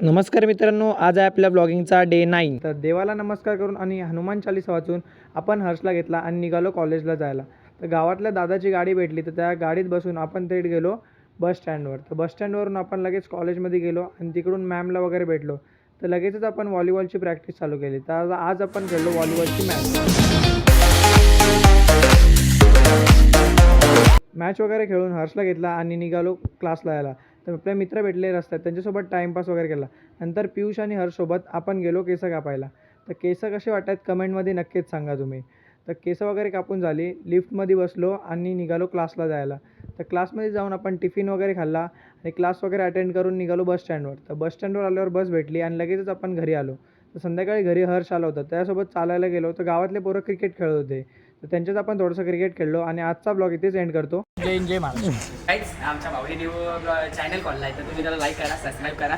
नमस्कार मित्रांनो, आज आहे आपल्या ब्लॉगिंगचा डे 9. तर देवाला नमस्कार करून आणि हनुमान चालीसा वाचून आपण हर्षला घेतला आणि निघालो कॉलेजला जायला. तर गावातल्या दादाची गाडी भेटली, तर त्या गाडीत बसून आपण थेट गेलो बस स्टँडवर. तर बस स्टँडवरून आपण लगेच कॉलेजमध्ये गेलो आणि तिकडून मॅमला वगैरे भेटलो. तर लगेचच आपण व्हॉलीबॉलची प्रॅक्टिस चालू केली. तर आज आपण खेळलो व्हॉलीबॉलची मॅच वगैरे खेळून हर्षला घेतला आणि निघालो क्लासला यायला. तर आपले मित्र भेटले रस्त्यात, त्यांच्यासोबत टाईमपास वगैरे केला. नंतर पियुष आणि हर्षसोबत आपण गेलो केस कापायला. तर केस कसे वाटतात कमेंटमध्ये नक्कीच सांगा तुम्ही. तर केस वगैरे कापून झाली, लिफ्टमध्ये बसलो आणि निघालो क्लासला जायला. तर क्लासमध्ये जाऊन आपण टिफिन वगैरे खाल्ला आणि क्लास वगैरे अटेंड करून निघालो बस स्टँडवर. तर बस स्टँडवर आल्यावर बस भेटली आणि लगेचच आपण घरी आलो. तर संध्याकाळी घरी हर्ष आला होता, त्यासोबत चालायला गेलो. तर गावातले पोरं क्रिकेट खेळत होते, तर त्यांच्यात आपण थोडंसं क्रिकेट खेळलो आणि आजचा ब्लॉग इथेच एंड करतो. जय महाराष्ट्र. आमच्या भावडी देव चॅनल खोलला आहे, तर तुम्ही त्याला लाईक करा, सबस्क्राईब करा